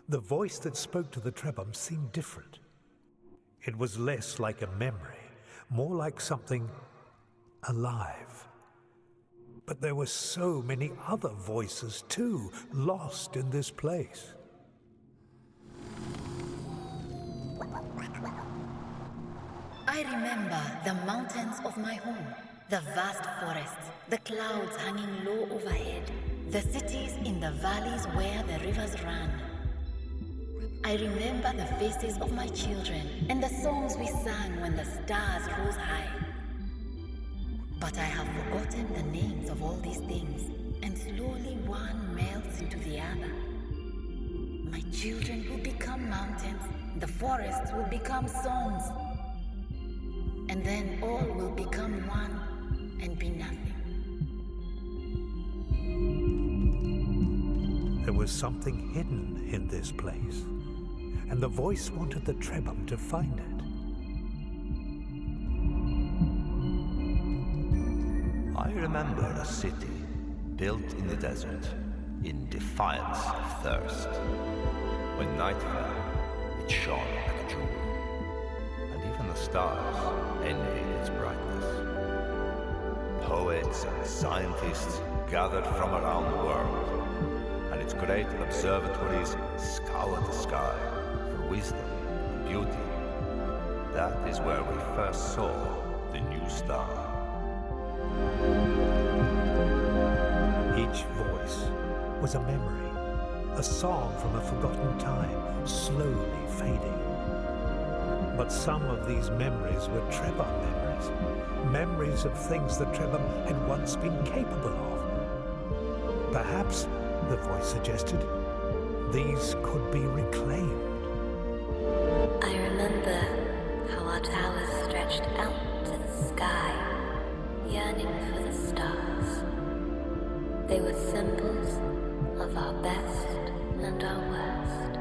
The voice that spoke to the Trebhum seemed different. It was less like a memory, more like something alive. But there were so many other voices too, lost in this place. I remember the mountains of my home, the vast forests, the clouds hanging low overhead, the cities in the valleys where the rivers ran. I remember the faces of my children and the songs we sang when the stars rose high. But I have forgotten the names of all these things, and slowly one melts into the other. My children will become mountains, the forests will become songs, and then all will become one and be nothing. There was something hidden in this place, and the voice wanted the Trebhum to find it. I remember a city built in the desert in defiance of thirst. When night fell, it shone like a jewel, and even the stars envied its brightness. Poets and scientists gathered from around the world, and its great observatories scoured the sky for wisdom and beauty. That is where we first saw the new star. Each voice was a memory, a song from a forgotten time, slowly fading. But some of these memories were Trebhum memories, memories of things the Trebhum had once been capable of. Perhaps, the voice suggested, these could be reclaimed. I remember how our towers stretched out to the sky, yearning for the stars. They were symbols of our best and our worst.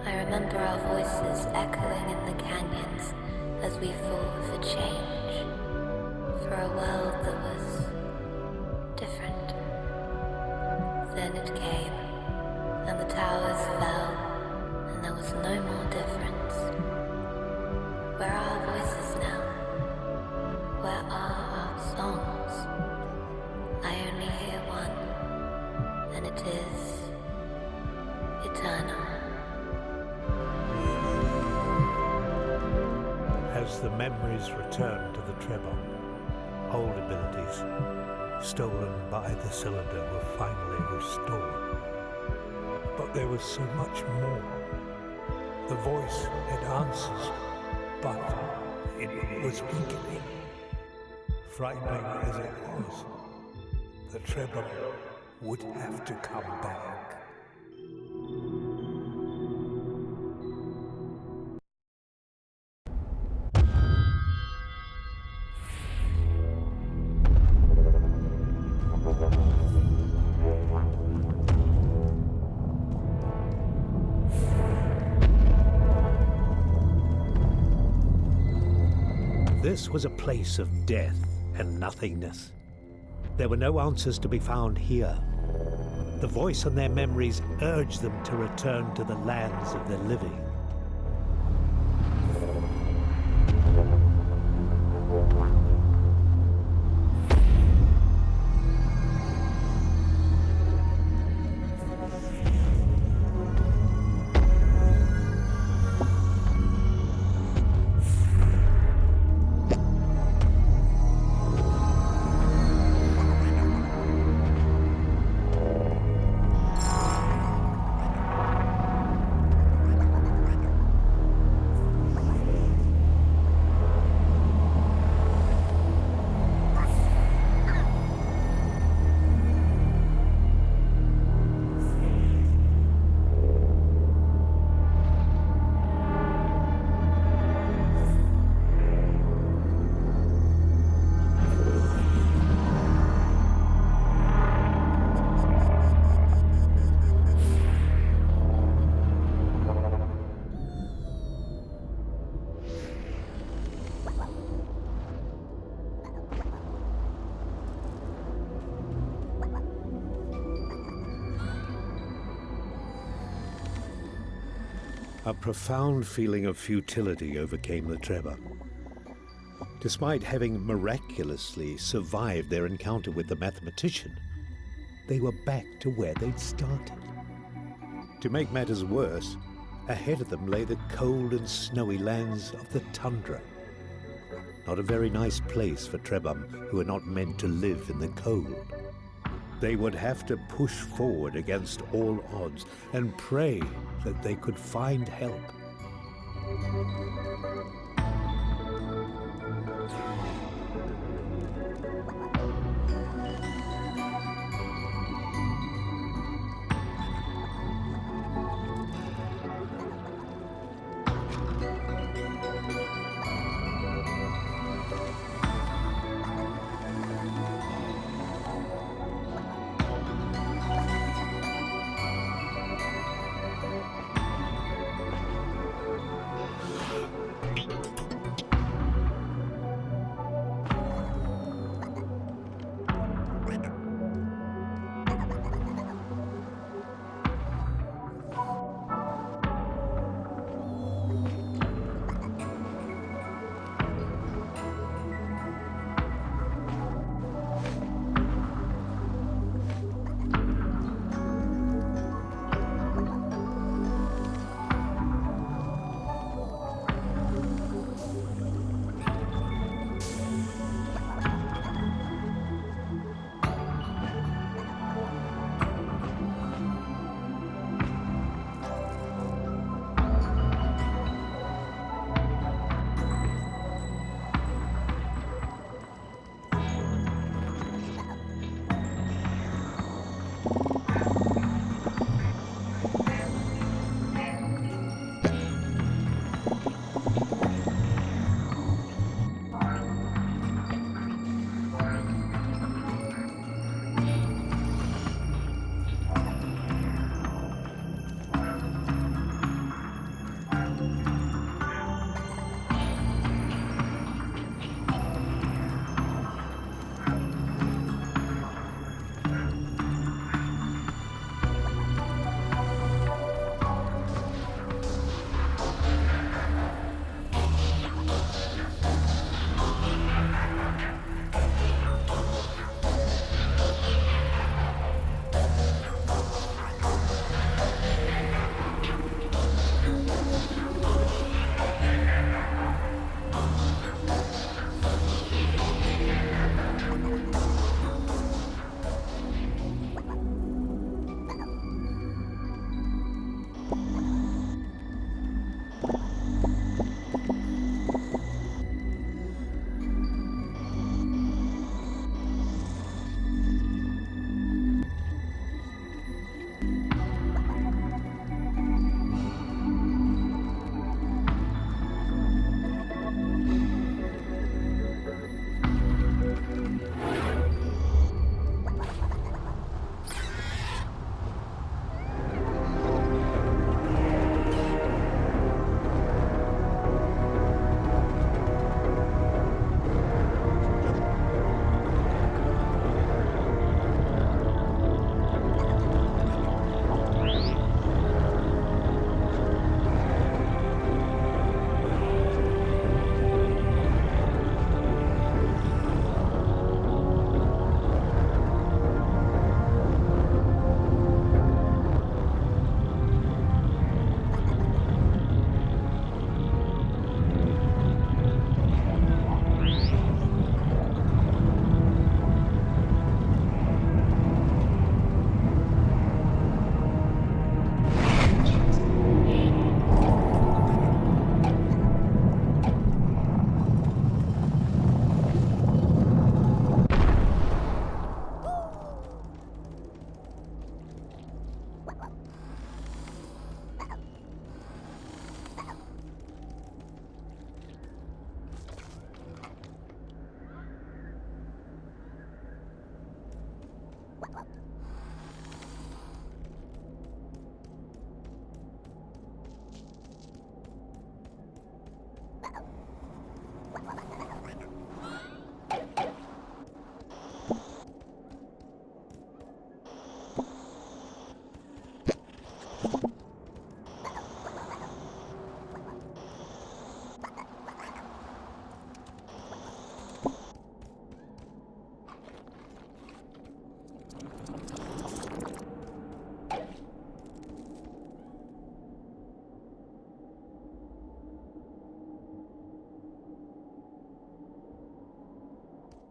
I remember our voices echoing in the canyons as we fought for change, for a world that was different. Then it came, and the towers fell, and there was no more difference. Where are our voices now? Where are our songs? I only hear one, and it is eternal. As the memories returned to the Trebhum, old abilities, stolen by the cylinder, were finally restored. But there was so much more. The voice had answers, but it was weakening. Frightening as it was, the Trebhum would have to come back. This was a place of death and nothingness. There were no answers to be found here. The voice and their memories urged them to return to the lands of the living. A profound feeling of futility overcame the Treba. Despite having miraculously survived their encounter with the mathematician, they were back to where they'd started. To make matters worse, ahead of them lay the cold and snowy lands of the tundra. Not a very nice place for Trebhum, who are not meant to live in the cold. They would have to push forward against all odds and pray that they could find help.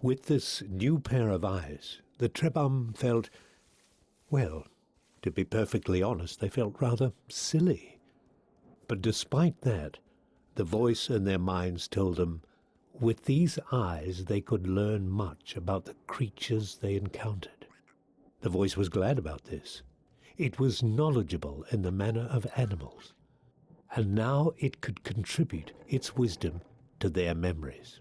With this new pair of eyes, the Trebhum felt, well, to be perfectly honest, they felt rather silly. But despite that, the voice in their minds told them, with these eyes they could learn much about the creatures they encountered. The voice was glad about this. It was knowledgeable in the manner of animals, and now it could contribute its wisdom to their memories.